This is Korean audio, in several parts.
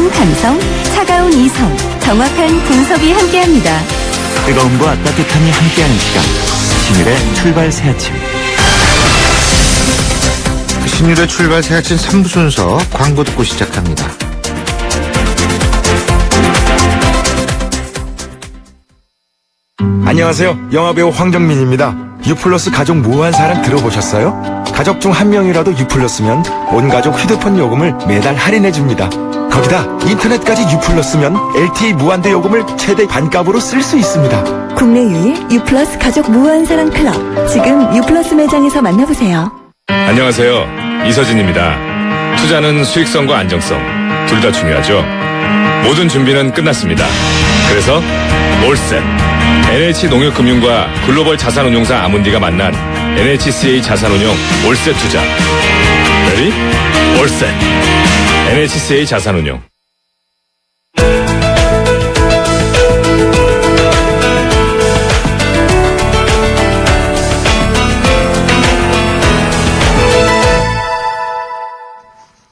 빠른 감성, 차가운 이성, 정확한 분석이 함께합니다. 뜨거움과 따뜻함이 함께하는 시간, 신율의 출발 새 아침. 신율의 출발 새 아침 3부 순서 광고 듣고 시작합니다. 안녕하세요. 영화배우 황정민입니다. 유플러스 가족 무한 사랑 들어보셨어요? 가족 중 한 명이라도 유플러스면 온 가족 휴대폰 요금을 매달 할인해줍니다. 거기다 인터넷까지 유플러스면 LTE 무한대 요금을 최대 반값으로 쓸 수 있습니다. 국내 유일 유플러스 가족 무한사랑 클럽. 지금 유플러스 매장에서 만나보세요. 안녕하세요. 이서진입니다. 투자는 수익성과 안정성, 둘 다 중요하죠. 모든 준비는 끝났습니다. 그래서 올셋. NH농협금융과 글로벌 자산운용사 아문디가 만난 NHCA 자산운용 올셋 투자. 레디? 올셋. NHCA 자산운용.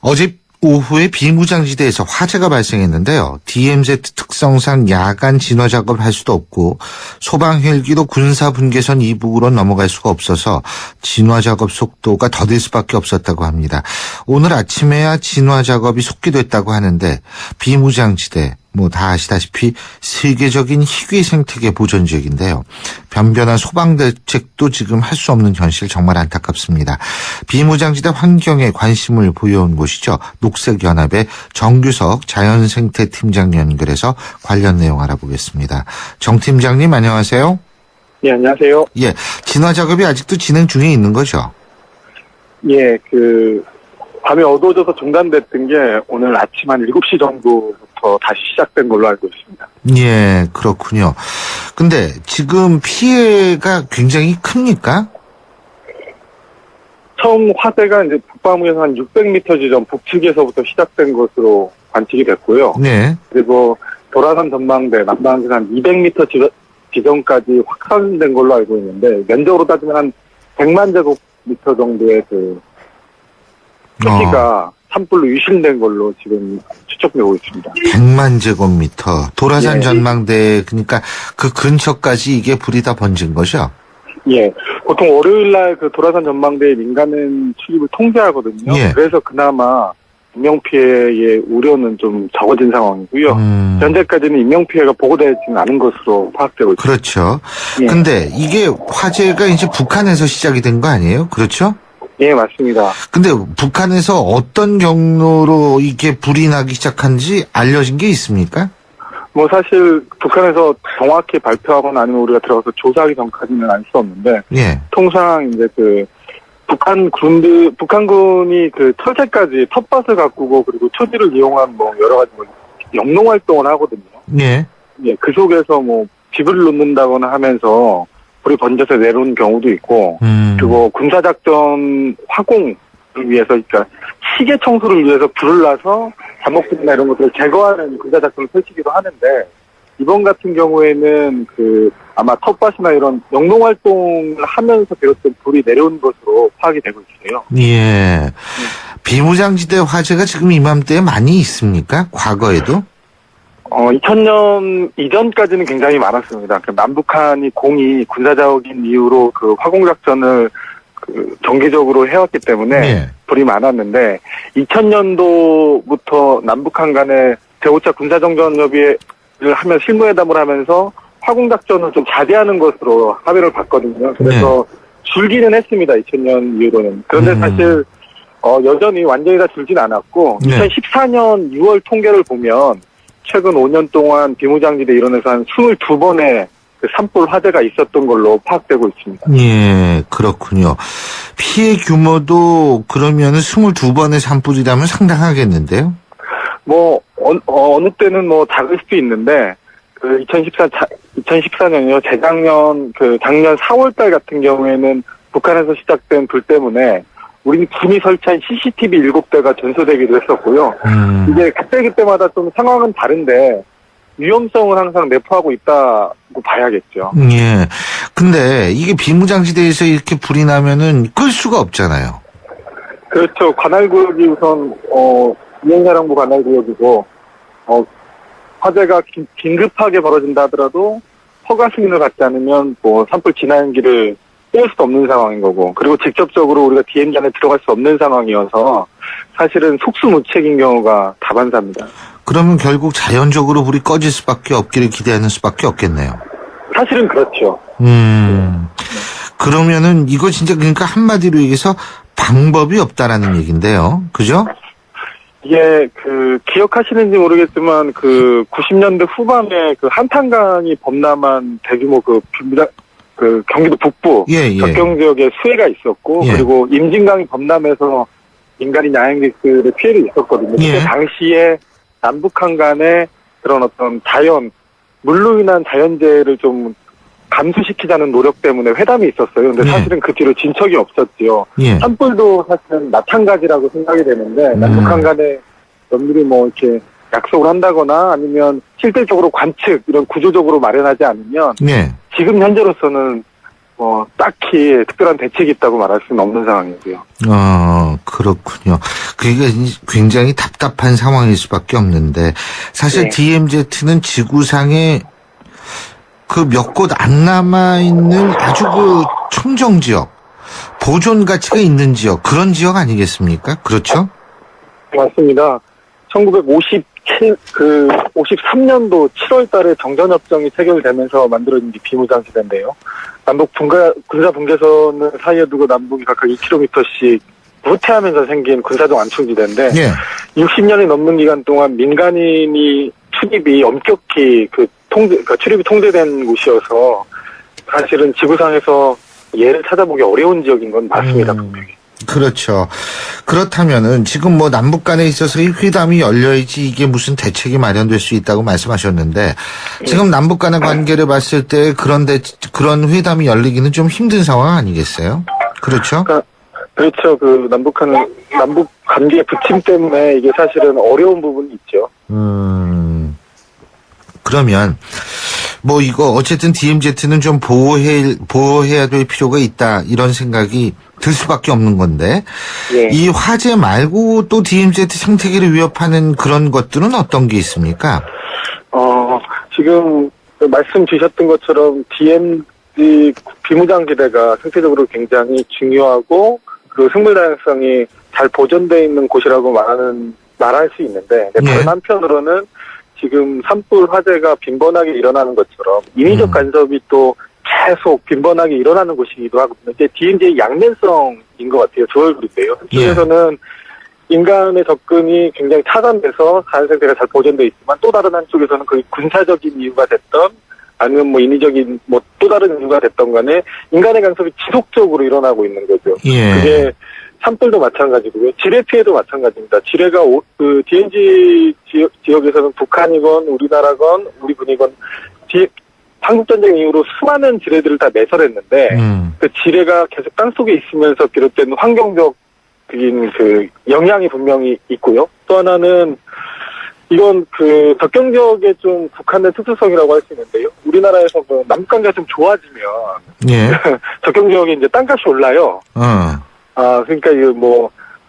어제 오후에 비무장지대에서 화재가 발생했는데요. DMZ 특성상 야간 진화 작업을 할 수도 없고 소방 헬기도 군사 분계선 이북으로 넘어갈 수가 없어서 진화 작업 속도가 더딜 수밖에 없었다고 합니다. 오늘 아침에야 진화 작업이 속기됐다고 하는데 비무장지대 다 아시다시피 세계적인 희귀 생태계 보전 지역인데요. 변변한 소방 대책도 지금 할 수 없는 현실 정말 안타깝습니다. 비무장지대 환경에 관심을 보여온 곳이죠. 녹색연합의 정규석 자연생태팀장 연결해서 관련 내용 알아보겠습니다. 정 팀장님 안녕하세요. 예, 안녕하세요. 예, 진화 작업이 아직도 진행 중에 있는 거죠? 예, 밤에 어두워져서 중단됐던 게 오늘 아침 한 7시 정도부터 다시 시작된 걸로 알고 있습니다. 예, 그렇군요. 근데 지금 피해가 굉장히 큽니까? 처음 화재가 이제 북방부에서 한 600m 지점 북측에서부터 시작된 것으로 관측이 됐고요. 네. 그리고 도라산 전망대 남방에서 한 200m 지점까지 확산된 걸로 알고 있는데 면적으로 따지면 한 100만 제곱미터 정도의 크기가 산불로 유실된 걸로 지금 추측되고 있습니다. 100만 제곱미터. 도라산 예. 전망대, 그러니까 그 근처까지 이게 불이 다 번진 거죠? 예. 보통 월요일날 도라산 전망대에 민간인 출입을 통제하거든요. 예. 그래서 그나마 인명피해의 우려는 좀 적어진 상황이고요. 현재까지는 인명피해가 보고되지는 않은 것으로 파악되고 있습니다. 그렇죠. 예. 근데 이게 화재가 이제 북한에서 시작이 된 거 아니에요? 그렇죠? 예, 맞습니다. 근데 북한에서 어떤 경로로 이게 불이 나기 시작한지 알려진 게 있습니까? 사실 북한에서 정확히 발표하거나 아니면 우리가 들어가서 조사하기 전까지는 알 수 없는데 예. 통상 이제 북한군이 철새까지 텃밭을 가꾸고 그리고 초지를 이용한 여러 가지 영농 활동을 하거든요. 예. 예, 그 속에서 집을 놓는다거나 하면서 불이 번져서 내려오는 경우도 있고, 그리고 군사작전 화공을 위해서, 그러니까 시계 청소를 위해서 불을 놔서 잡목들이나 이런 것들을 제거하는 군사작전을 펼치기도 하는데, 이번 같은 경우에는 아마 텃밭이나 이런 영농활동을 하면서 비롯된 불이 내려온 것으로 파악이 되고 있어요. 예. 비무장지대 화재가 지금 이맘때에 많이 있습니까? 과거에도? 2000년 이전까지는 굉장히 많았습니다. 남북한이 공이 군사적인 이유로 화공작전을 정기적으로 해왔기 때문에 예. 불이 많았는데 2000년도부터 남북한 간에 제5차 군사정전협의를 하면 실무회담을 하면서 화공작전을 좀 자제하는 것으로 합의를 봤거든요. 그래서 줄기는 했습니다. 2000년 이후로는. 그런데 사실 여전히 완전히 다 줄진 않았고 2014년 6월 통계를 보면 최근 5년 동안 비무장지대 일원에서 한 22번의 산불 화재가 있었던 걸로 파악되고 있습니다. 예, 그렇군요. 피해 규모도 그러면 22번의 산불이라면 상당하겠는데요? 어느 때는 작을 수도 있는데, 2014년이요. 재작년, 작년 4월달 같은 경우에는 북한에서 시작된 불 때문에 우리는 군이 설치한 CCTV 7대가 전소되기도 했었고요. 이게 그때마다 좀 상황은 다른데 위험성을 항상 내포하고 있다고 봐야겠죠. 예. 근데 이게 비무장지대에서 이렇게 불이 나면은 끌 수가 없잖아요. 그렇죠. 관할구역이 우선, 이행사령부 관할구역이고, 화재가 긴급하게 벌어진다 하더라도 허가 승인을 받지 않으면 뭐 산불 진화연기를 뺄 수도 없는 상황인 거고, 그리고 직접적으로 우리가 DMZ 안에 들어갈 수 없는 상황이어서 사실은 속수무책인 경우가 다반사입니다. 그러면 결국 자연적으로 불이 꺼질 수밖에 없기를 기대하는 수밖에 없겠네요. 사실은 그렇죠. 그러면은 이거 진짜 그러니까 한마디로 얘기해서 방법이 없다라는 얘기인데요. 그죠? 이게 기억하시는지 모르겠지만 90년대 후반에 한탄강이 범람한 대규모 경기도 북부 예. 접경 지역에 수해가 있었고, 예. 그리고 임진강이 범람해서 민간인 야행객들의 피해를 있었거든요. 예. 그때 당시에 남북한 간의 그런 어떤 물로 인한 자연재해를 좀 감수시키자는 노력 때문에 회담이 있었어요. 근데 예. 사실은 그 뒤로 진척이 없었지요. 예. 산불도 사실은 마찬가지라고 생각이 되는데, 남북한 간에 면밀히 이렇게 약속을 한다거나 아니면 실질적으로 관측 이런 구조적으로 마련하지 않으면 네. 지금 현재로서는 딱히 특별한 대책이 있다고 말할 수는 없는 상황이고요. 그렇군요. 그게 굉장히 답답한 상황일 수밖에 없는데, 사실 네. DMZ는 지구상에 몇 곳 안 남아있는 아주 청정 지역, 보존 가치가 있는 지역, 그런 지역 아니겠습니까? 그렇죠? 맞습니다. 1953년도 7월 달에 정전협정이 체결되면서 만들어진 게 비무장지대인데요. 남북 군사 분계선을 사이에 두고 남북이 각각 2km씩 후퇴하면서 생긴 군사적 완충지대인데, 예. 60년이 넘는 기간 동안 민간인이 출입이 엄격히 출입이 통제된 곳이어서 사실은 지구상에서 예를 찾아보기 어려운 지역인 건 맞습니다. 분명히. 그렇죠. 그렇다면은 지금 남북 간에 있어서 이 회담이 열려야지 이게 무슨 대책이 마련될 수 있다고 말씀하셨는데, 지금 남북 간의 관계를 봤을 때 그런 회담이 열리기는 좀 힘든 상황 아니겠어요? 그렇죠? 그렇죠. 남북 관계 부침 때문에 이게 사실은 어려운 부분이 있죠. 그러면 이거 어쨌든 DMZ는 좀 보호해야 될 필요가 있다, 이런 생각이 들 수밖에 없는 건데, 예. 이 화재 말고 또 DMZ 생태계를 위협하는 그런 것들은 어떤 게 있습니까? 지금 말씀 주셨던 것처럼 DMZ 비무장지대가 생태적으로 굉장히 중요하고, 그리고 생물 다양성이 잘 보존되어 있는 곳이라고 말할 수 있는데, 다른 한편으로는 지금 산불 화재가 빈번하게 일어나는 것처럼 인위적 간섭이 또 계속 빈번하게 일어나는 곳이기도 하거든요. 이제 DMZ의 양면성인 것 같아요. 두 얼굴인데요. 한쪽에서는 인간의 접근이 굉장히 차단돼서 자연생태가 잘 보존되어 있지만, 또 다른 한쪽에서는 그 군사적인 이유가 됐던 아니면 인위적인 또 다른 이유가 됐던 간에 인간의 간섭이 지속적으로 일어나고 있는 거죠. 예. 그게 산불도 마찬가지고요. 지뢰 피해도 마찬가지입니다. 지뢰가 DMZ 지역에서는 북한이건 우리나라건 우리 군이건 한국전쟁 이후로 수많은 지뢰들을 다 매설했는데, 그 지뢰가 계속 땅속에 있으면서 비롯된 환경적인 영향이 분명히 있고요. 또 하나는 이건 접경 지역의 좀 국한된 특수성이라고 할 수 있는데요. 우리나라에서 남북관계가 좀 좋아지면 예. 접경 지역에 이제 땅값이 올라요. 그러니까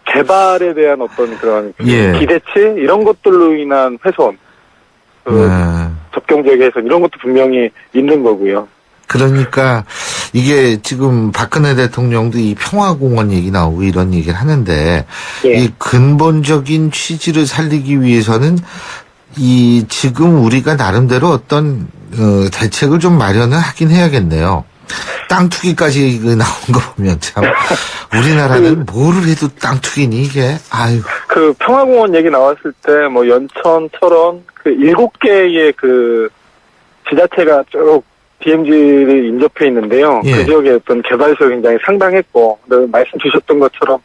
개발에 대한 어떤 그런 예. 기대치 이런 것들로 인한 훼손, 접경 지역의 훼손 이런 것도 분명히 있는 거고요. 그러니까 이게 지금 박근혜 대통령도 이 평화공원 얘기 나오고 이런 얘기를 하는데, 예. 이 근본적인 취지를 살리기 위해서는 지금 우리가 나름대로 어떤 대책을 좀 마련을 하긴 해야겠네요. 땅 투기까지 나온 거 보면 참 우리나라는 뭐를 해도 땅 투기니 이게. 아유. 평화공원 얘기 나왔을 때 연천, 철원 7개의 지자체가 쭉 DMZ를 인접해 있는데요. 예. 그 지역의 어떤 개발수가 굉장히 상당했고, 말씀 주셨던 것처럼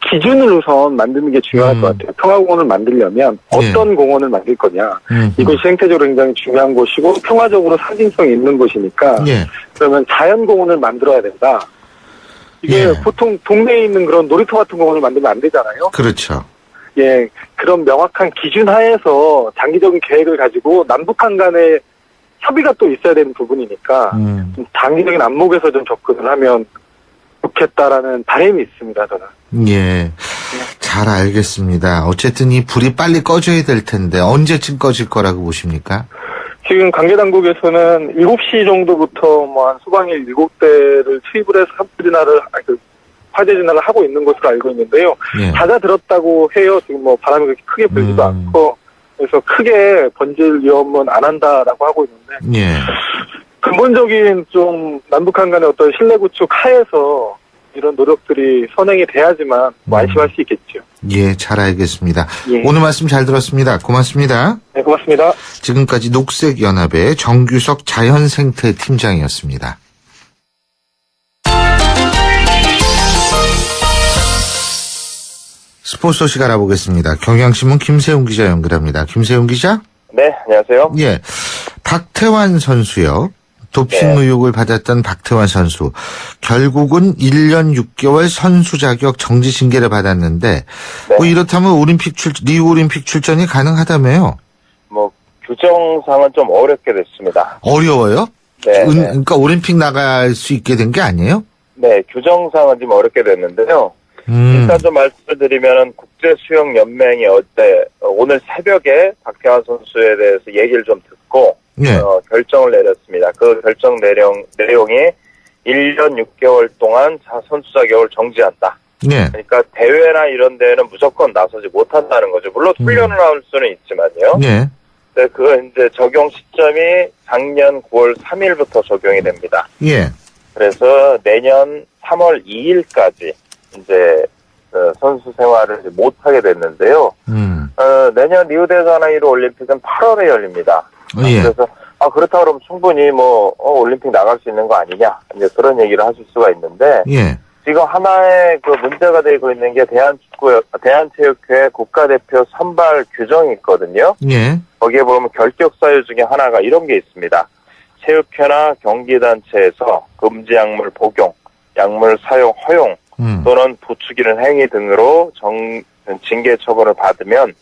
기준을 우선 만드는 게 중요할 것 같아요. 평화공원을 만들려면 어떤 공원을 만들 거냐. 이것이 생태적으로 굉장히 중요한 곳이고 평화적으로 상징성이 있는 곳이니까, 예. 그러면 자연공원을 만들어야 된다. 이게 예. 보통 동네에 있는 그런 놀이터 같은 공원을 만들면 안 되잖아요. 그렇죠. 예, 그런 명확한 기준 하에서 장기적인 계획을 가지고 남북한 간의 협의가 또 있어야 되는 부분이니까 좀 장기적인 안목에서 좀 접근을 하면 좋겠다라는 바람이 있습니다, 저는. 예. 자, 잘 알겠습니다. 어쨌든 이 불이 빨리 꺼져야 될 텐데 언제쯤 꺼질 거라고 보십니까? 지금 관계당국에서는 7시 정도부터 뭐 한 소방일 7대를 투입을 해서 화재 진화를 하고 있는 것으로 알고 있는데요. 예. 잦아들었다고 해요. 지금 뭐 바람이 그렇게 크게 불지도 않고, 그래서 크게 번질 위험은 안 한다라고 하고 있는데, 예. 근본적인 좀 남북한 간의 어떤 신뢰 구축 하에서 이런 노력들이 선행이 돼야지만 뭐 안심할 수 있겠죠. 예, 잘 알겠습니다. 예. 오늘 말씀 잘 들었습니다. 고맙습니다. 네, 고맙습니다. 지금까지 녹색연합의 정규석 자연생태 팀장이었습니다. 스포츠 소식 알아보겠습니다. 경향신문 김세훈 기자 연결합니다. 김세훈 기자? 네, 안녕하세요. 예. 박태환 선수요. 도핑 네. 의혹을 받았던 박태환 선수. 결국은 1년 6개월 선수 자격 정지 징계를 받았는데, 네. 뭐 이렇다면 리우 올림픽 출전이 가능하다며요? 뭐 규정상은 좀 어렵게 됐습니다. 어려워요? 네, 네. 그러니까 올림픽 나갈 수 있게 된 게 아니에요? 네, 규정상은 좀 어렵게 됐는데요. 일단 좀 말씀을 드리면은 국제수영연맹이 오늘 새벽에 박태환 선수에 대해서 얘기를 좀 듣고 예. 결정을 내렸습니다. 그 결정 내용이 1년 6개월 동안 선수 자격을 정지한다. 네. 그러니까 대회나 이런 데는 무조건 나서지 못한다는 거죠. 물론 훈련을 할 수는 있지만요. 네. 네, 그거 이제 적용 시점이 작년 9월 3일부터 적용이 됩니다. 예. 그래서 내년 3월 2일까지 이제 선수 생활을 이제 못하게 됐는데요. 내년 리우데자네이루 올림픽은 8월에 열립니다. 예. 그래서 그렇다 그러면 충분히 뭐 올림픽 나갈 수 있는 거 아니냐 이제 그런 얘기를 하실 수가 있는데 예. 지금 하나의 그 문제가 되고 있는 게 대한체육회 국가대표 선발 규정이 있거든요. 예. 거기에 보면 결격 사유 중에 하나가 이런 게 있습니다. 체육회나 경기단체에서 금지 약물 복용, 약물 사용 허용 또는 부추기는 행위 등으로 징계 처분을 받으면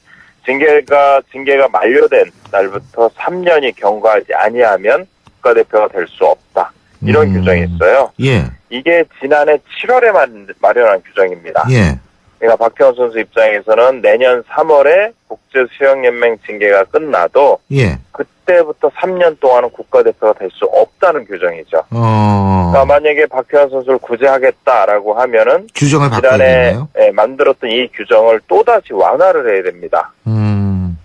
징계가 만료된 날부터 3년이 경과하지 아니하면 국가대표가 될 수 없다. 이런 규정이 있어요. 예. 이게 지난해 7월에 마련한 규정입니다. 예. 그러니까 박태환 선수 입장에서는 내년 3월에 국제수영연맹 징계가 끝나도 예. 그때부터 3년 동안은 국가대표가 될 수 없다는 규정이죠. 그러니까 만약에 박태환 선수를 구제하겠다라고 하면은 규정을 지난해 바꿔야겠네요. 만들었던 이 규정을 또다시 완화를 해야 됩니다.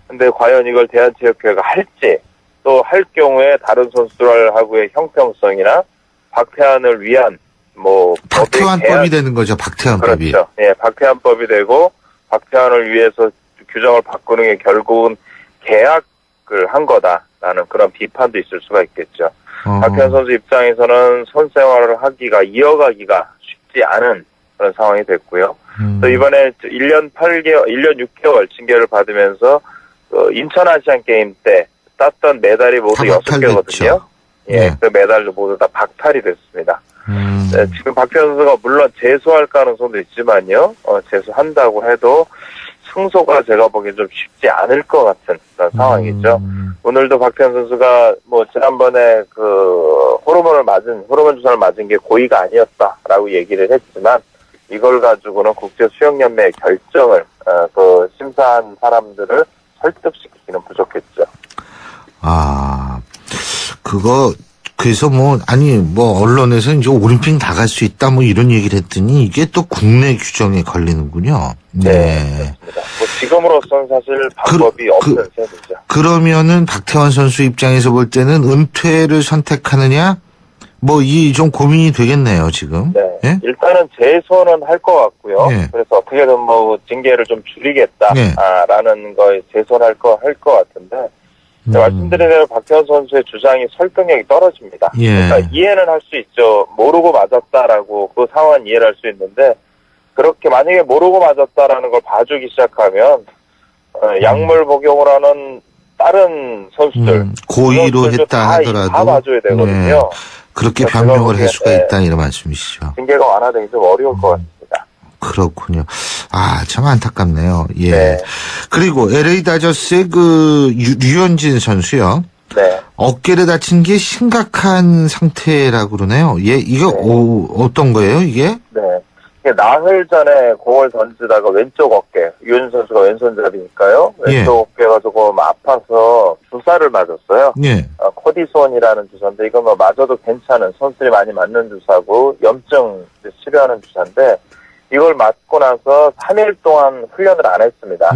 근데 과연 이걸 대한체육회가 할지 또 할 경우에 다른 선수들하고의 형평성이나 박태환을 위한 뭐 박태환법이 되는 거죠. 박태환법이. 그렇죠. 예, 박태환법이 되고 박태환을 위해서 규정을 바꾸는 게 결국은 계약을 한 거다라는 그런 비판도 있을 수가 있겠죠. 박태환 선수 입장에서는 선생활을 이어가기가 쉽지 않은 그런 상황이 됐고요. 또 이번에 1년 6개월 징계를 받으면서 인천 아시안 게임 때 땄던 메달이 모두 6개거든요. 예, 네. 그 메달도 모두 다 박탈이 됐습니다. 네, 지금 박태환 선수가 물론 재수할 가능성도 있지만요. 재수한다고 해도 승소가 제가 보기엔 좀 쉽지 않을 것 같은 그런 상황이죠. 오늘도 박태환 선수가 뭐 지난번에 그 호르몬 주사를 맞은 게 고의가 아니었다라고 얘기를 했지만 이걸 가지고는 국제수영연맹의 결정을 그 심사한 사람들을 설득시키기는 부족했죠. 그래서 언론에서 이제 올림픽 나갈 수 있다 이런 얘기를 했더니 이게 또 국내 규정에 걸리는군요. 네. 그렇습니다. 뭐 지금으로서는 사실 방법이 없는 셈이죠. 그러면은 박태환 선수 입장에서 볼 때는 은퇴를 선택하느냐 이 좀 고민이 되겠네요, 지금. 네. 예? 일단은 재선은 할 것 같고요. 예. 그래서 어떻게든 징계를 좀 줄이겠다라는 거에 재선할 것 같은데 말씀드린 대로 박태환 선수의 주장이 설득력이 떨어집니다. 예. 그러니까 이해는 할 수 있죠. 모르고 맞았다라고 그 상황은 이해를 할 수 있는데 그렇게 만약에 모르고 맞았다라는 걸 봐주기 시작하면 약물 복용을 하는 다른 선수들 고의로 했다 하더라도 다 봐줘야 되거든요. 네. 그렇게 그러니까 변명을 할 수가 있다 이런 말씀이시죠. 징계가 완화되기 좀 어려울 것 같습니다. 그렇군요. 참 안타깝네요. 예. 네. 그리고 LA 다저스의 류현진 선수요. 네. 어깨를 다친 게 심각한 상태라고 그러네요. 예, 이게 네. 어떤 거예요, 이게? 네. 이게 나흘 전에 공을 던지다가 왼쪽 어깨, 유현진 선수가 왼손잡이니까요. 왼쪽 어깨가 조금 아파서 주사를 맞았어요. 예. 코디손이라는 주사인데 이거 뭐 맞아도 괜찮은 선수들이 많이 맞는 주사고 염증 치료하는 주사인데 이걸 맞고 나서 3일 동안 훈련을 안 했습니다.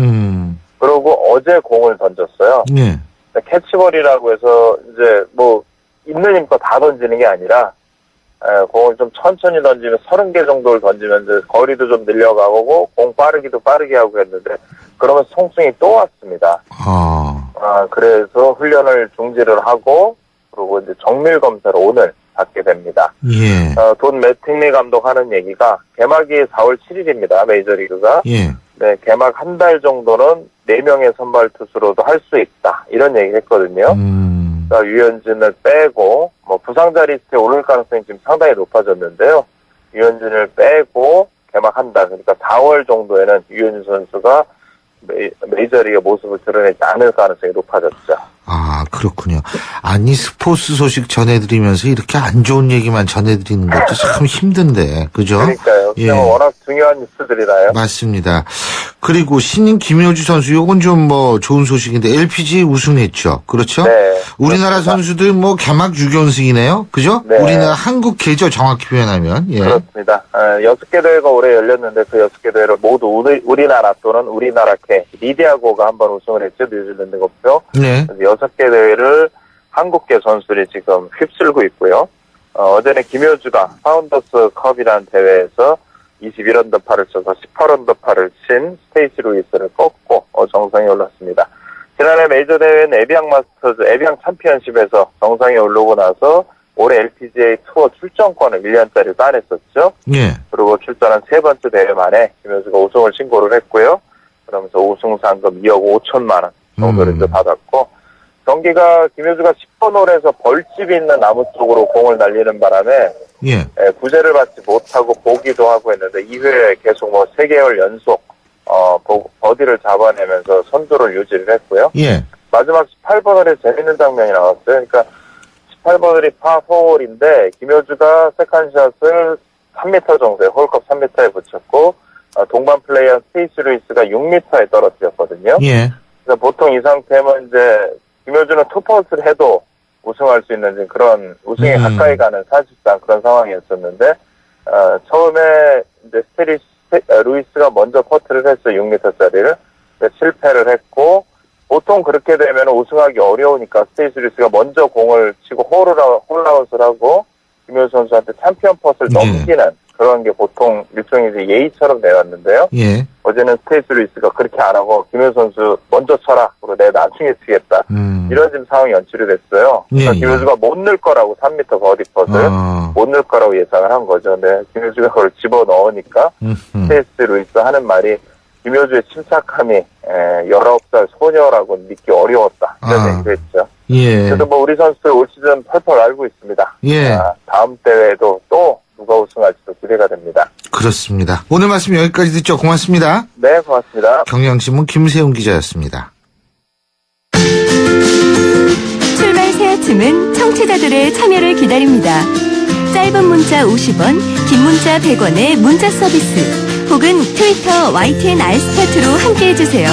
그리고 어제 공을 던졌어요. 예. 캐치볼이라고 해서 이제 뭐 있는 힘껏 다 던지는 게 아니라 공을 좀 천천히 던지면 30개 정도를 던지면 이제 거리도 좀 늘려가고 공 빠르기도 빠르게 하고 했는데 그러면서 통증이 또 왔습니다. 그래서 훈련을 중지를 하고 그리고 이제 정밀 검사를 오늘 받게 됩니다. 예. 돈 매팅리 감독 하는 얘기가 개막이 4월 7일입니다. 메이저리그가. 예. 네, 개막 한 달 정도는 4명의 선발 투수로도 할 수 있다. 이런 얘기 했거든요. 그러니까 유현진을 빼고 뭐 부상자 리스트에 오를 가능성이 지금 상당히 높아졌는데요. 유현진을 빼고 개막한다. 그러니까 4월 정도에는 유현진 선수가 메이저리그 모습을 드러내지 않을 가능성이 높아졌죠. 아, 그렇군요. 아니, 스포츠 소식 전해드리면서 이렇게 안 좋은 얘기만 전해드리는 것도 참 힘든데, 그죠? 그러니까요. 예. 워낙 중요한 뉴스들이라요. 맞습니다. 그리고 신인 김효주 선수, 요건 좀 뭐 좋은 소식인데, LPG 우승했죠. 그렇죠? 네. 우리나라 그렇습니다. 선수들 뭐 개막 6연승이네요. 그죠? 네. 우리나라 한국 계죠, 정확히 표현하면. 예. 그렇습니다. 6개 대회가 올해 열렸는데 그 6개 대회를 모두 우리나라 또는 우리나라케 리디아고가 한번 우승을 했죠. 뉴질랜드 국표. 네. 6개 대회를 한국계 선수들이 지금 휩쓸고 있고요. 어제는 김효주가 파운더스 컵이라는 대회에서 21언더파를 쳐서 18언더파를 친 스테이시 루이스를 꺾고 정상에 올랐습니다. 지난해 메이저 대회는 에비앙 마스터즈, 에비앙 챔피언십에서 정상에 오르고 나서 올해 LPGA 투어 출전권을 1년짜리 따냈었죠. 예. 그리고 출전한 세 번째 대회 만에 김효주가 우승을 신고를 했고요. 그러면서 우승 상금 2억 5천만 원 정도를 이제 받았고 경기가 김효주가 10번 홀에서 벌집이 있는 나무 쪽으로 공을 날리는 바람에 예. 구제를 받지 못하고 보기도 하고 했는데 2회에 계속 뭐 3개월 연속 버디를 잡아내면서 선두를 유지를 했고요. 예. 마지막 18번 홀에 재밌는 장면이 나왔어요. 그러니까 18번 홀이 파4홀인데 김효주가 세컨샷을 3m 정도에 홀컵 3m에 붙였고 동반 플레이어 스테이시 루이스가 6m에 떨어뜨렸거든요. 예. 그래서 보통 이 상태면 이제 김효주는 투퍼스를 해도 우승할 수 있는 그런 우승에 가까이 가는 사실상 그런 상황이었었는데 처음에 이제 루이스가 먼저 퍼트를 했어요. 6m짜리를 실패를 했고 보통 그렇게 되면 우승하기 어려우니까 스테이시 루이스가 먼저 공을 치고 홀아웃을 하고 김효주 선수한테 챔피언 퍼스를 넘기는 그런 게 보통 일종의 이제 예의처럼 내왔는데요. 예. 어제는 스테이시 루이스가 그렇게 안 하고 김효주 선수 먼저 쳐라. 그리고 내가 나중에 치겠다. 이런 지금 상황이 연출이 됐어요. 그래서 예, 김효주가 못 넣을 거라고 3m 버디 퍼를 못 넣을 거라고 예상을 한 거죠. 근데 김효주가 그걸 집어넣으니까 스테이시 루이스 하는 말이 김효주의 침착함이 19살 소녀라고 믿기 어려웠다. 이런 얘기를 했죠. 예. 그래서 뭐 우리 선수들 올 시즌 펄펄 알고 있습니다. 예. 다음 대회에도 또 누가 우승할지도 기대가 됩니다. 그렇습니다. 오늘 말씀 여기까지 듣죠. 고맙습니다. 네, 고맙습니다. 경향신문 김세훈 기자였습니다. 출발 새 아침은 청취자들의 참여를 기다립니다. 짧은 문자 50원, 긴 문자 100원의 문자 서비스 혹은 트위터 YTN 알스타트로 함께해 주세요.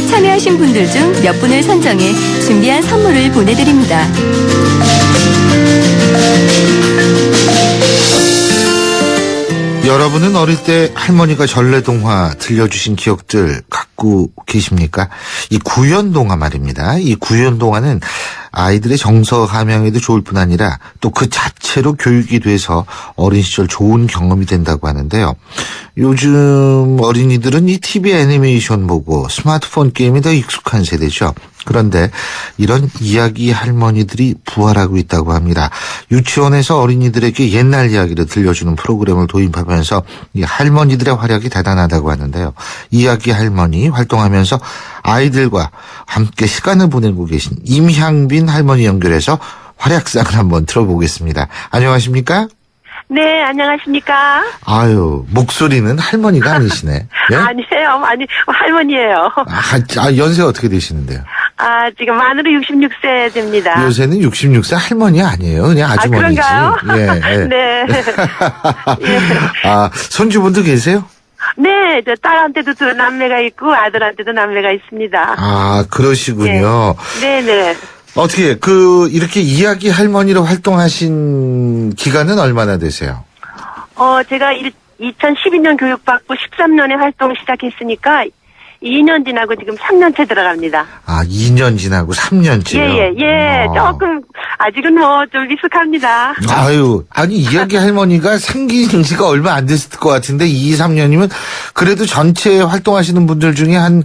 참여하신 분들 중 몇 분을 선정해 준비한 선물을 보내드립니다. 여러분은 어릴 때 할머니가 전래동화 들려주신 기억들 갖고 계십니까? 이 구연동화 말입니다. 이 구연동화는 아이들의 정서 함양에도 좋을 뿐 아니라 또 그 자체로 교육이 돼서 어린 시절 좋은 경험이 된다고 하는데요. 요즘 어린이들은 이 TV 애니메이션 보고 스마트폰 게임에 더 익숙한 세대죠. 그런데 이런 이야기 할머니들이 부활하고 있다고 합니다. 유치원에서 어린이들에게 옛날 이야기를 들려주는 프로그램을 도입하면서 이 할머니들의 활약이 대단하다고 하는데요. 이야기 할머니 활동하면서 아이들과 함께 시간을 보내고 계신 임향빈 할머니 연결해서 활약상을 한번 들어보겠습니다. 안녕하십니까? 네, 안녕하십니까? 아유, 목소리는 할머니가 아니시네. 예? 아니에요. 아니, 할머니예요. 연세 어떻게 되시는데요? 아, 지금 만으로 66세 됩니다. 요새는 66세 할머니 아니에요. 그냥 아주머니지. 그런가요? 예, 예. 네. 아, 손주분도 계세요? 네, 저 딸한테도 두 남매가 있고 아들한테도 남매가 있습니다. 아, 그러시군요. 네네. 어떻게, 이렇게 이야기 할머니로 활동하신 기간은 얼마나 되세요? 제가 2012년 교육받고 13년에 활동 시작했으니까 2년 지나고 지금 3년째 들어갑니다. 아, 2년 지나고 3년째요? 예. 조금, 아직은 뭐 좀 미숙합니다. 아유, 아니, 이야기 할머니가 생긴 지가 얼마 안 됐을 것 같은데, 2, 3년이면, 그래도 전체 활동하시는 분들 중에 한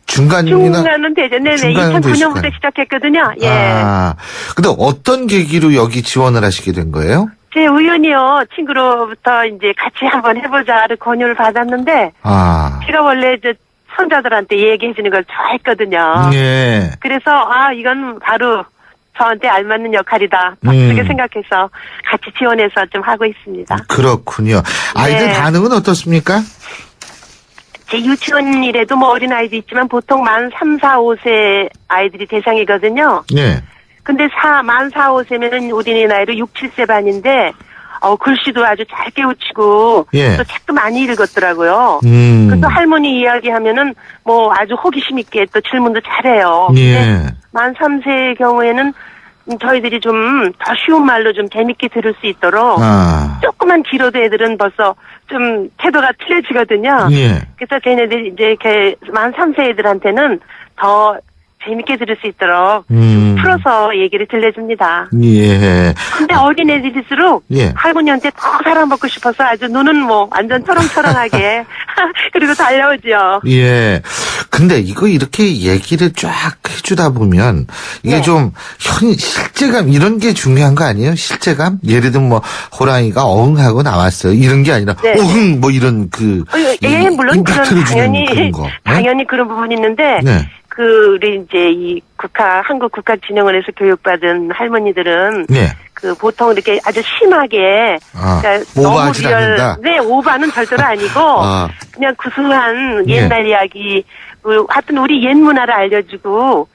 중간이나. 중간은 되죠. 네네. 중간은 2009년부터 시작했거든요. 예. 아, 근데 어떤 계기로 여기 지원을 하시게 된 거예요? 제 우연히요, 친구로부터 이제 같이 한번 해보자를 권유를 받았는데, 아. 제가 원래 손자들한테 얘기해주는 걸 좋아했거든요. 예. 그래서, 이건 바로 저한테 알맞는 역할이다. 그렇게 생각해서 같이 지원해서 좀 하고 있습니다. 그렇군요. 아이들 네. 반응은 어떻습니까? 제 유치원 일에도 뭐 어린아이도 있지만 보통 만 3, 4, 5세 아이들이 대상이거든요. 예. 근데 만 4, 5세면은 우리 나이로 6, 7세 반인데, 글씨도 아주 잘 깨우치고, 예. 또 책도 많이 읽었더라고요. 그래서 할머니 이야기하면은 뭐 아주 호기심 있게 또 질문도 잘해요. 예. 근데 만 3세의 경우에는 저희들이 좀 더 쉬운 말로 좀 재밌게 들을 수 있도록, 아. 조그만 길어도 애들은 벌써 좀 태도가 틀려지거든요. 예. 그래서 걔네들이 이제 만 3세 애들한테는 더 재밌게 들을 수 있도록 풀어서 얘기를 들려줍니다. 예. 근데 어린애들일수록 예. 할머니한테 더 사랑받고 싶어서 아주 눈은 뭐 완전 초롱초롱하게 그리고 달려오죠. 예. 근데 이거 이렇게 얘기를 쫙 해주다 보면 이게 네. 좀 실제감 이런 게 중요한 거 아니에요? 실제감? 예를 들면 뭐 호랑이가 어흥하고 나왔어요. 이런 게 아니라 네. 어흥 뭐 이런 예, 물론 그런 임팩트를 주는 그런 거. 네? 당연히 그런 부분이 있는데 네. 우리 이제 이 한국국가진흥원에서 교육받은 할머니들은 네. 보통 이렇게 아주 심하게 그러니까 오버하지 않는다. 네, 오버는 절대로 아니고 그냥 구수한 옛날 이야기 하여튼 우리 옛 문화를 알려주고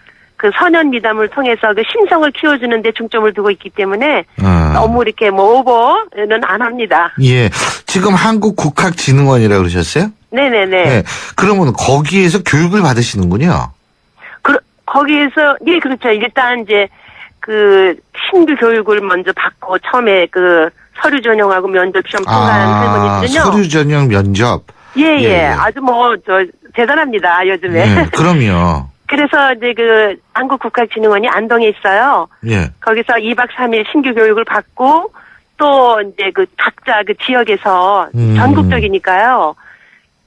선현 미담을 통해서 심성을 키워주는 데 중점을 두고 있기 때문에 너무 이렇게 뭐 오버는 안 합니다. 예. 지금 한국국학진흥원이라고 그러셨어요? 네네네. 네. 그러면 거기에서 교육을 받으시는군요. 거기에서, 예, 그렇죠. 일단 이제, 신규 교육을 먼저 받고, 처음에 서류 전형하고 면접 시험 통과한 할머니들은요. 서류 전형 면접. 예. 아주 대단합니다, 요즘에. 예, 그럼요. 그래서 이제 한국국학진흥원이 안동에 있어요. 예. 거기서 2박 3일 신규 교육을 받고, 또 이제 각자 지역에서 전국적이니까요.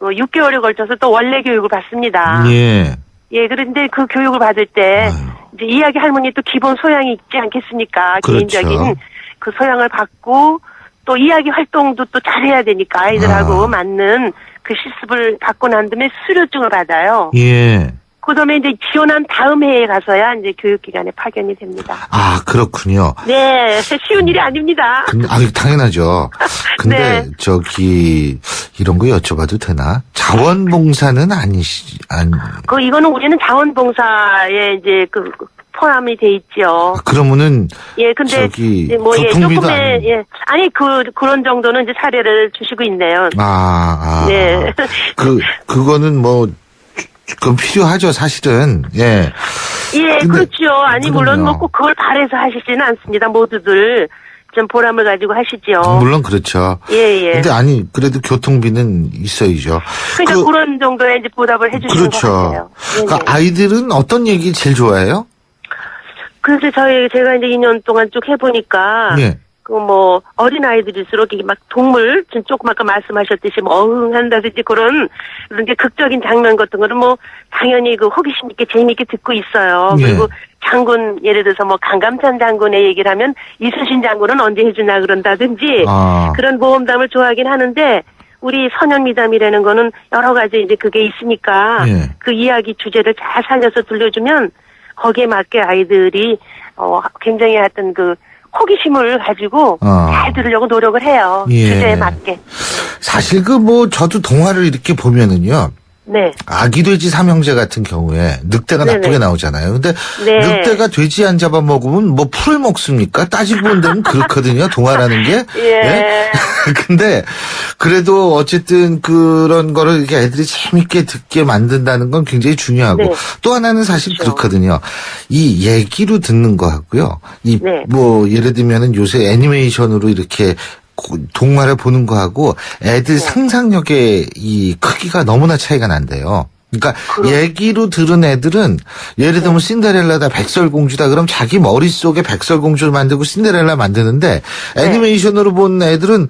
6개월에 걸쳐서 또 원래 교육을 받습니다. 예. 예, 그런데 그 교육을 받을 때, 이제 이야기 할머니 또 기본 소양이 있지 않겠습니까? 그렇죠. 개인적인 그 소양을 받고, 또 이야기 활동도 또 잘해야 되니까 아이들하고 맞는 그 실습을 받고 난 다음에 수료증을 받아요. 예. 그 다음에 이제 지원한 다음 해에 가서야 이제 교육기관에 파견이 됩니다. 아, 그렇군요. 네, 쉬운 일이 아닙니다. 근데, 당연하죠. 근데, 네. 이런 거 여쭤봐도 되나? 자원봉사는 이거는 우리는 자원봉사에 이제 포함이 돼 있죠. 그러면은, 예, 근데, 교통비도 조금의, 아니, 그런 정도는 이제 사례를 주시고 있네요. 네. 그거는 그건 필요하죠, 사실은. 예. 예, 그렇죠. 아니, 물론 꼭 그걸 바래서 하시지는 않습니다. 모두들 좀 보람을 가지고 하시죠. 물론 그렇죠. 예. 근데 그래도 교통비는 있어야죠. 그러니까 그런 정도의 이제 보답을 해주시는 그렇죠. 것 같아요. 그러니까 아이들은 어떤 얘기 제일 좋아해요? 그래서 제가 이제 2년 동안 쭉 해보니까. 예. 어린아이들일수록 이게 막 동물, 조금 아까 말씀하셨듯이 어흥한다든지 그런 게 극적인 장면 같은 거는 당연히 호기심 있게 재미있게 듣고 있어요. 예. 그리고 장군, 예를 들어서 강감찬 장군의 얘기를 하면 이순신 장군은 언제 해주나 그런다든지 그런 모험담을 좋아하긴 하는데 우리 선현미담이라는 거는 여러 가지 이제 그게 있으니까 예. 그 이야기 주제를 잘 살려서 들려주면 거기에 맞게 아이들이 굉장히 하여튼 호기심을 가지고 잘 들으려고 노력을 해요. 예. 주제에 맞게. 사실 저도 동화를 이렇게 보면은요. 네. 아기 돼지 삼형제 같은 경우에 늑대가 네네. 나쁘게 나오잖아요. 근데 네. 늑대가 돼지 안 잡아먹으면 뭐 풀을 먹습니까? 따지고 본다면 그렇거든요. 동화라는 게. 예. 근데 그래도 어쨌든 그런 거를 이렇게 애들이 재밌게 듣게 만든다는 건 굉장히 중요하고 네. 또 하나는 사실 그렇죠. 그렇거든요. 이 얘기로 듣는 거 하고요. 이 네. 뭐 예를 들면은 요새 애니메이션으로 이렇게 동화를 보는 거하고 애들 상상력의 이 크기가 너무나 차이가 난대요. 그러니까 얘기로 들은 애들은 예를 들면 신데렐라다 백설공주다 그럼 자기 머릿속에 백설공주를 만들고 신데렐라 만드는데 애니메이션으로 본 애들은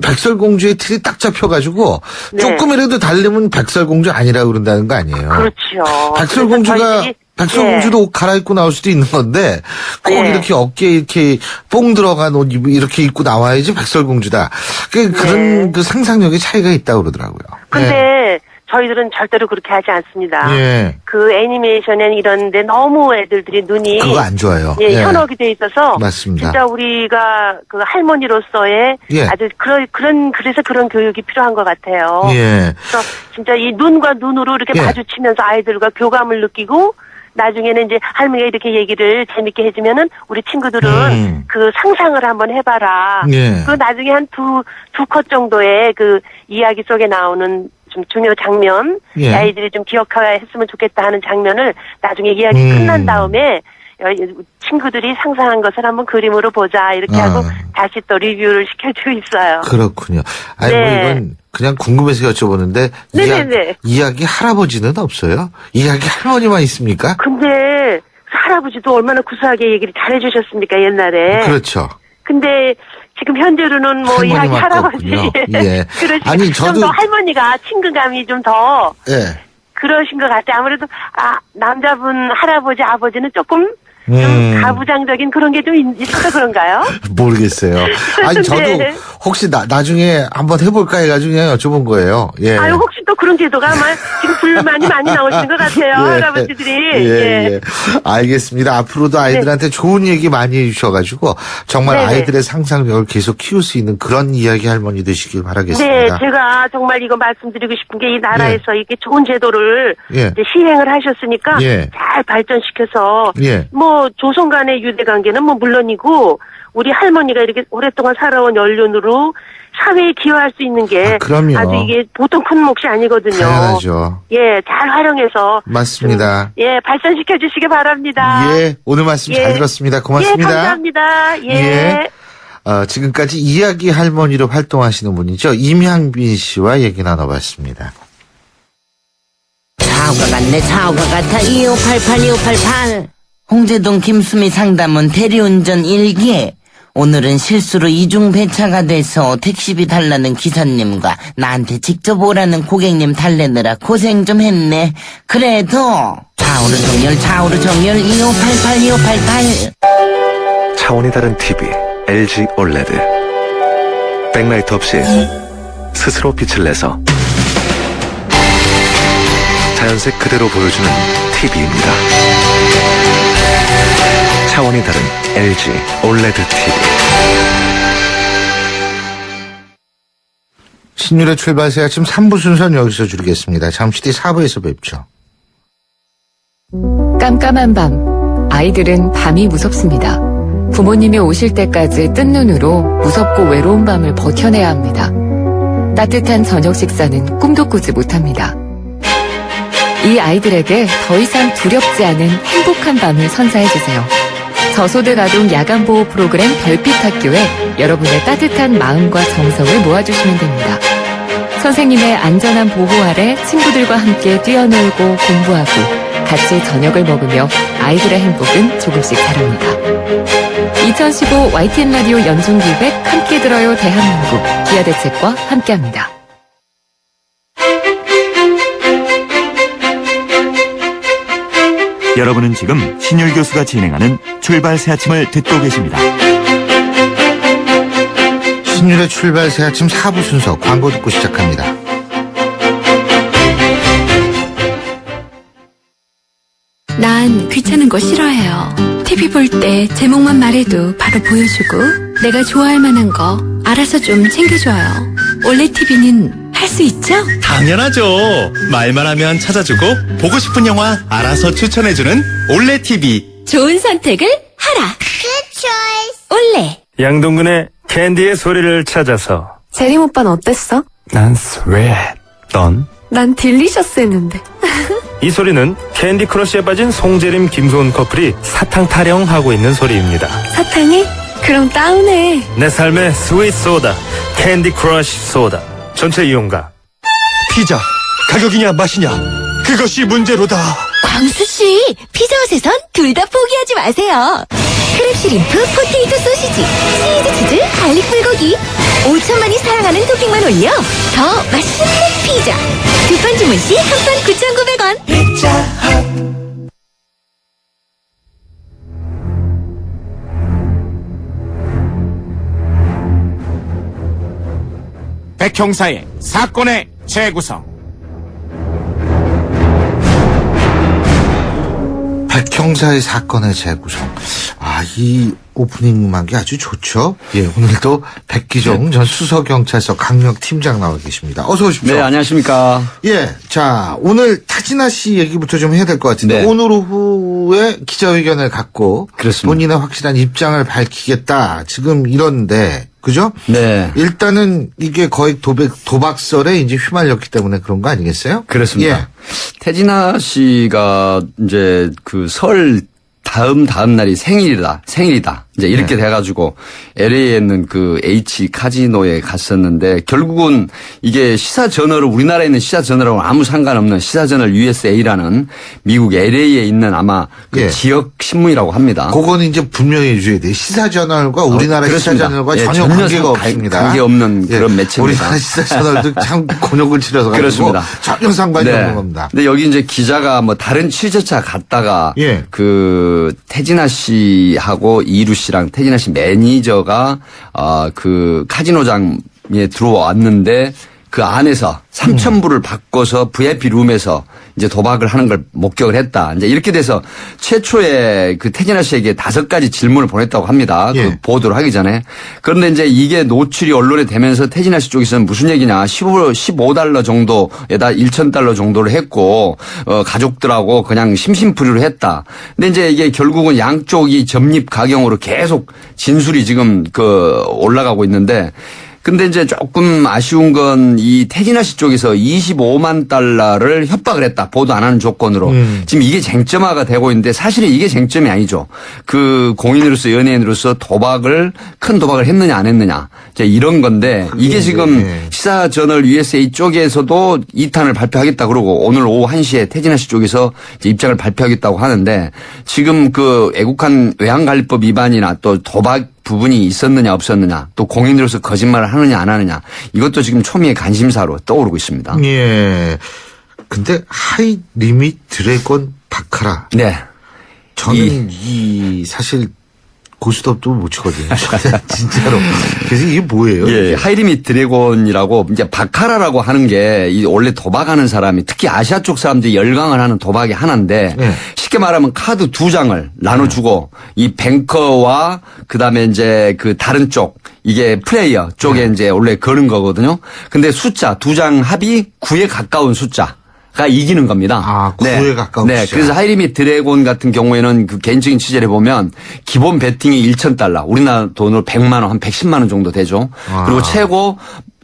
백설공주의 틀이 딱 잡혀가지고 네. 조금이라도 다르면 백설공주 아니라고 그런다는 거 아니에요. 그렇죠. 백설공주가 그래서 저희들이- 백설공주도 옷 갈아입고 나올 수도 있는 건데 꼭 네. 이렇게 어깨에 이렇게 뽕 들어간 옷 이렇게 입고 나와야지 백설공주다. 그런 그 상상력의 차이가 있다고 그러더라고요. 근데 저희들은 절대로 그렇게 하지 않습니다. 예. 그 애니메이션엔 이런데 너무 애들들이 눈이 그거 안 좋아요. 예, 예. 현혹이 돼 있어서 맞습니다. 진짜 우리가 그 할머니로서의 예. 아주 그래서 그런 교육이 필요한 것 같아요. 예. 그래서 진짜 이 눈과 눈으로 이렇게 예. 마주치면서 아이들과 교감을 느끼고 나중에는 이제 할머니가 이렇게 얘기를 재밌게 해주면은 우리 친구들은 그 상상을 한번 해봐라. 예. 그 나중에 한 두 컷 정도의 그 이야기 속에 나오는 좀 중요 장면, 예. 아이들이 좀 기억했으면 좋겠다 하는 장면을 나중에 이야기 끝난 다음에 친구들이 상상한 것을 한번 그림으로 보자 이렇게 하고 다시 또 리뷰를 시켜주고 있어요. 그렇군요. 아니 네. 뭐 이건 그냥 궁금해서 여쭤보는데 네네네. 이야기 할아버지는 없어요? 이야기 할머니만 있습니까? 근데 할아버지도 얼마나 구수하게 얘기를 잘해주셨습니까 옛날에. 그렇죠. 근데 지금 현재로는 뭐 이야기 할머니밖에 할아버지 없군요. 예. 그러시고 아니, 저도- 좀 더 할머니가 친근감이 좀 더 예. 그러신 것 같아요. 아무래도 남자분 할아버지 아버지는 조금 좀 가부장적인 그런 게 좀 있어서 그런가요? 모르겠어요. 아니 저도 네. 혹시 나중에 한번 해볼까 해가지고 그냥 여쭤본 거예요. 예. 아유 혹시 또 그런 제도가 아마 지금 불만이 많이 나오시는 것 같아요. 할아버지들이. 예. 알겠습니다. 앞으로도 아이들한테 좋은 얘기 많이 해주셔가지고 정말 네네. 아이들의 상상력을 계속 키울 수 있는 그런 이야기 할머니 되시길 네, 바라겠습니다. 제가 정말 이거 말씀드리고 싶은 게 이 나라에서 이게 좋은 제도를 예. 이제 시행을 하셨으니까 예. 잘 발전시켜서 예. 뭐 조선 간의 유대 관계는 뭐 물론이고 우리 할머니가 이렇게 오랫동안 살아온 연륜으로 사회에 기여할 수 있는 게 그럼요. 아주 이게 보통 큰 몫이 아니거든요. 당연하죠. 예, 잘 활용해서 맞습니다. 예, 발전시켜 주시기 바랍니다. 예. 오늘 말씀 잘 예. 들었습니다. 고맙습니다. 예, 감사합니다. 예. 지금까지 이야기 할머니로 활동하시는 분이죠. 임향빈 씨와 얘기 나눠봤습니다. 차오가 같네 차오가 같아 2588 2588 홍제동 김수미 상담원 대리운전 1기 오늘은 실수로 이중 배차가 돼서 택시비 달라는 기사님과 나한테 직접 오라는 고객님 달래느라 고생 좀 했네. 그래도 좌우로 정렬 2588 2588 차원이 다른 TV LG OLED 백라이트 없이 스스로 빛을 내서 자연색 그대로 보여주는 TV입니다. 차원이 다른 LG OLED TV. 신율의 출발새 아침 3부 순서는 여기서 줄이겠습니다. 잠시 뒤 4부에서 뵙죠. 깜깜한 밤, 아이들은 밤이 무섭습니다. 부모님이 오실 때까지 뜬 눈으로 무섭고 외로운 밤을 버텨내야 합니다. 따뜻한 저녁 식사는 꿈도 꾸지 못합니다. 이 아이들에게 더 이상 두렵지 않은 행복한 밤을 선사해주세요. 저소득 아동 야간보호 프로그램 별빛 학교에 여러분의 따뜻한 마음과 정성을 모아주시면 됩니다. 선생님의 안전한 보호 아래 친구들과 함께 뛰어놀고 공부하고 같이 저녁을 먹으며 아이들의 행복은 조금씩 자랍니다. 2015 YTN 라디오 연중기획 함께 들어요 대한민국 기아대책과 함께합니다. 여러분은 지금 신율 교수가 진행하는 출발 새 아침을 듣고 계십니다. 신율의 출발새 아침 4부 순서 광고 듣고 시작합니다. 난 귀찮은 거 싫어해요. TV 볼 때 제목만 말해도 바로 보여주고 내가 좋아할 만한 거 알아서 좀 챙겨줘요. 올레 TV는 할 수 있죠? 당연하죠. 말만 하면 찾아주고 보고 싶은 영화 알아서 추천해주는 올레 TV. 좋은 선택을 하라. 올레. 양동근의 캔디의 소리를 찾아서. 재림 오빠는 어땠어? 난 스웨트. 넌? 난 딜리셔스 했는데. 이 소리는 캔디 크러쉬에 빠진 송재림 김소은 커플이 사탕 타령하고 있는 소리입니다. 사탕이? 그럼 다운해. 내 삶의 스윗 소다, 캔디 크러쉬 소다. 전체 이용가. 피자 가격이냐 맛이냐 그것이 문제로다. 광수씨, 피자헛에선 둘 다 포기하지 마세요. 크랩시림프, 포테이토 소시지, 치즈 치즈, 갈릭 불고기. 5천만이 사랑하는 토핑만 올려 더 맛있는 피자. 두 판 주문 시 한 판 9,900원. 피자헛. 백형사의 사건의 재구성. 백형사의 사건의 재구성. 이 오프닝 음악이 아주 좋죠. 예, 오늘도 백기종 전 수서경찰서 강력팀장 나와 계십니다. 어서 오십시오. 네, 안녕하십니까. 예, 자, 오늘 타지나 씨 얘기부터 좀 해야 될 것 같은데, 네. 오늘 오후에 기자회견을 갖고 그렇습니다. 본인의 확실한 입장을 밝히겠다. 지금 이런데, 그죠? 네. 일단은 이게 거의 도박설에 이제 휘말렸기 때문에 그런 거 아니겠어요? 그렇습니다. 예. 태진아 씨가 이제 그 설 다음 날이 생일이다. 이제 이렇게 돼가지고 LA에 있는 그 H 카지노에 갔었는데 결국은 이게 시사저널을 우리나라에 있는 시사저널하고 아무 상관없는 시사저널 USA라는 미국 LA에 있는 아마 그 예. 지역 신문이라고 합니다. 그거는 이제 분명히 해줘야 돼요. 시사저널과 우리나라 그렇습니다. 시사저널과 예, 전혀 관계가 없습니다. 관계없는 예, 그런 매체입니다. 우리나라 시사저널도 참 곤욕을 치러서 가지고 그렇습니다. 전혀 상관이 없는 겁니다. 근데 여기 이제 기자가 뭐 다른 취재차 갔다가 예. 그 태진아 씨하고 이루 씨랑 태진아 씨 매니저가 그 카지노장에 들어왔는데 그 안에서 3,000불을 바꿔서 VIP 룸에서 이제 도박을 하는 걸 목격을 했다. 이제 이렇게 돼서 최초에 그 태진아 씨에게 5가지 질문을 보냈다고 합니다. 예. 그 보도를 하기 전에. 그런데 이제 이게 노출이 언론에 되면서 태진아 씨 쪽에서는 무슨 얘기냐. 15달러 정도에다 1,000달러 정도를 했고, 가족들하고 그냥 심심풀이로 했다. 근데 이제 이게 결국은 양쪽이 점립 가경으로 계속 진술이 지금 올라가고 있는데 근데 이제 조금 아쉬운 건 이 태진아 씨 쪽에서 25만 달러를 협박을 했다. 보도 안 하는 조건으로. 지금 이게 쟁점화가 되고 있는데 사실은 이게 쟁점이 아니죠. 그 공인으로서 연예인으로서 큰 도박을 했느냐 안 했느냐. 이제 이런 건데 이게 지금 시사저널 USA 쪽에서도 2탄을 발표하겠다 그러고 오늘 오후 1시에 태진아 씨 쪽에서 이제 입장을 발표하겠다고 하는데 지금 그 애국한 외환관리법 위반이나 또 도박 부분이 있었느냐 없었느냐 또 공인으로서 거짓말을 하느냐 안 하느냐 이것도 지금 초미의 관심사로 떠오르고 있습니다. 예. 근데 하이 리밋 드래곤 바카라. 네. 저는 사실 고스톱도 못 치거든요. 진짜로. 그래서 이게 뭐예요? 예, 하이리밋 드래곤이라고 이제 바카라라고 하는 게 원래 도박하는 사람이 특히 아시아 쪽 사람들이 열광을 하는 도박의 하나인데 네. 쉽게 말하면 카드 2장을 나눠주고 이 뱅커와 그다음에 이제 그 다른 쪽 이게 플레이어 쪽에 이제 원래 거는 거거든요. 근데 숫자 2장 합이 9에 가까운 숫자. 가 이기는 겁니다. 9에 가까운 네. 숫자. 그래서 하이리밋 드래곤 같은 경우에는 그 개인적인 취재를 해보면 기본 베팅이 1,000달러. 우리나라 돈으로 100만 원, 한 110만 원 정도 되죠. 그리고 최고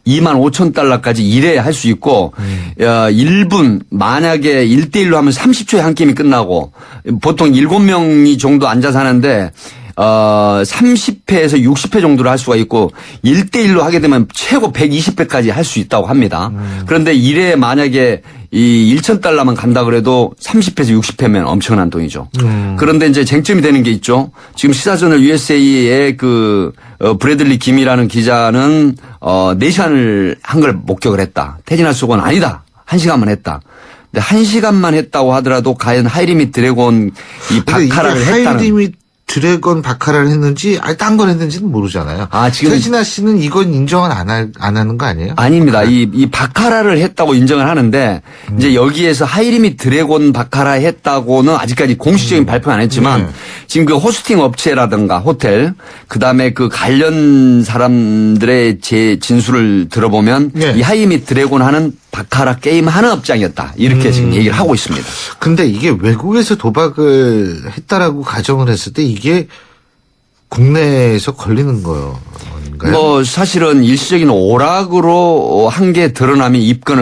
25,000달러까지 1회 할 수 있고 1분 만약에 1대1로 하면 30초에 한 게임이 끝나고 보통 7명이 정도 앉아서 하는데 30회에서 60회 정도를 할 수가 있고 1대1로 하게 되면 최고 120회까지 할 수 있다고 합니다. 그런데 1회에 만약에 이 1,000달러만 간다 그래도 30회에서 60회면 엄청난 돈이죠. 그런데 이제 쟁점이 되는 게 있죠. 지금 시사저널 USA의 브래들리 김이라는 기자는 4시간을 한 걸 목격을 했다. 태진아 수건 아니다. 1시간만 했다. 근데 1시간만 했다고 하더라도 과연 하이리밋 드래곤 이 바카라를 했다는. 하이리밋 드래곤 바카라를 했는지 아니 딴 걸 했는지는 모르잖아요. 지금 최진아 씨는 이건 인정은 안 하는 거 아니에요? 아닙니다. 이 바카라를 했다고 인정을 하는데 이제 여기에서 하이리밋 드래곤 바카라 했다고는 아직까지 공식적인 발표는 안 했지만 지금 그 호스팅 업체라든가 호텔 그다음에 그 관련 사람들의 제 진술을 들어보면 이 하이리밋 드래곤 하는 바카라 게임 하는 업장이었다. 이렇게 지금 얘기를 하고 있습니다. 근데 이게 외국에서 도박을 했다라고 가정을 했을 때 이게 국내에서 걸리는 거요. 뭐 사실은 일시적인 오락으로 한 게 드러나면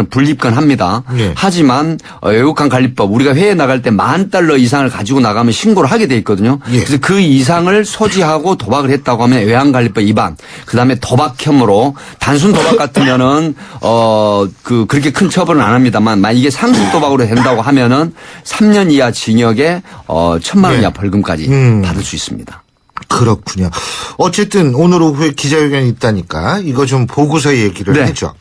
불입건합니다. 하지만 외국간 관리법 우리가 해외에 나갈 때 $10,000 이상을 가지고 나가면 신고를 하게 돼 있거든요. 그래서 그 이상을 소지하고 도박을 했다고 하면 외환관리법 위반, 그다음에 도박혐으로 단순 도박 같으면은 그렇게 큰 처벌은 안 합니다만 만약 이게 상습 도박으로 된다고 하면은 3년 이하 징역에 1,000만 원 이하 벌금까지 받을 수 있습니다. 그렇군요. 어쨌든 오늘 오후에 기자회견이 있다니까 이거 좀 보고서 얘기를 해줘.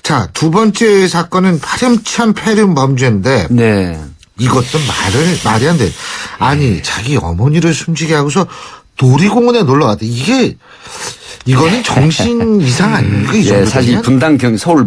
자, 두 번째 사건은 파렴치한 폐륜 범죄인데 이것도 말이 안 돼. 아니 자기 어머니를 숨지게 하고서 놀이공원에 놀러 갔다. 이거는 정신 이상 아닙니까? 이 정도면? 사실 서울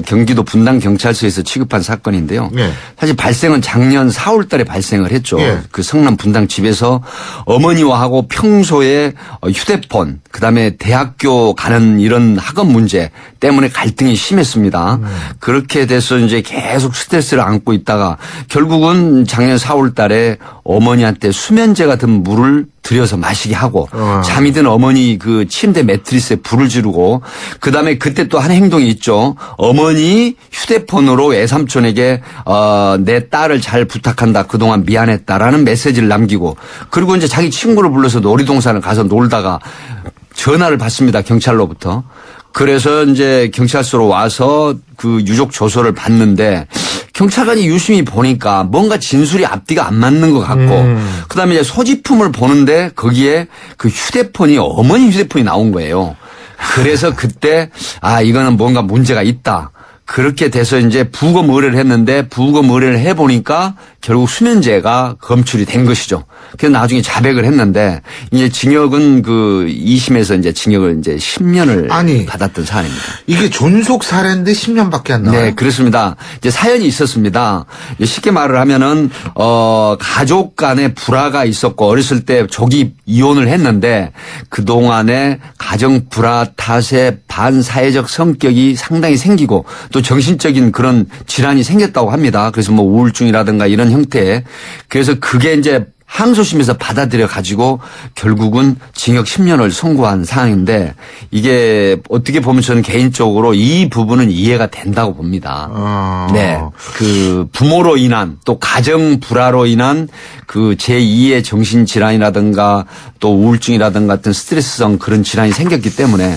경기도 분당 경찰서에서 취급한 사건인데요. 사실 발생은 작년 4월 달에 발생을 했죠. 그 성남 분당 집에서 어머니와 하고 평소에 휴대폰 그다음에 대학교 가는 이런 학업 문제 때문에 갈등이 심했습니다. 그렇게 돼서 이제 계속 스트레스를 안고 있다가 결국은 작년 4월 달에 어머니한테 수면제 같은 물을 들여서 마시게 하고 잠이 든 어머니 그 침대 매트리스에 불을 지르고 그다음에 그때 또 한 행동이 있죠. 어머니 휴대폰으로 외삼촌에게 내 딸을 잘 부탁한다. 그동안 미안했다라는 메시지를 남기고 그리고 이제 자기 친구를 불러서 놀이동산을 가서 놀다가 전화를 받습니다. 경찰로부터. 그래서 이제 경찰서로 와서 그 유족 조서를 받는데 경찰관이 유심히 보니까 뭔가 진술이 앞뒤가 안 맞는 것 같고 그다음에 이제 소지품을 보는데 거기에 그 휴대폰이 어머니 휴대폰이 나온 거예요. 그래서 그때 이거는 뭔가 문제가 있다. 그렇게 돼서 이제 부검 의뢰를 했는데 부검 의뢰를 해보니까 결국 수면제가 검출이 된 것이죠. 그래서 나중에 자백을 했는데 이제 징역은 그 2심에서 이제 징역을 이제 10년을 받았던 사안입니다. 이게 존속 살해인데 10년밖에 안 나와요? 네, 그렇습니다. 이제 사연이 있었습니다. 쉽게 말을 하면은 가족 간에 불화가 있었고 어렸을 때 조기 이혼을 했는데 그 동안에 가정 불화 탓에 반사회적 성격이 상당히 생기고 또 정신적인 그런 질환이 생겼다고 합니다. 그래서 뭐 우울증이라든가 이런 형태. 그래서 그게 이제 항소심에서 받아들여 가지고 결국은 징역 10년을 선고한 사항인데 이게 어떻게 보면 저는 개인적으로 이 부분은 이해가 된다고 봅니다. 네. 그 부모로 인한 또 가정 불화로 인한 그 제2의 정신질환이라든가 또 우울증이라든가 같은 스트레스성 그런 질환이 생겼기 때문에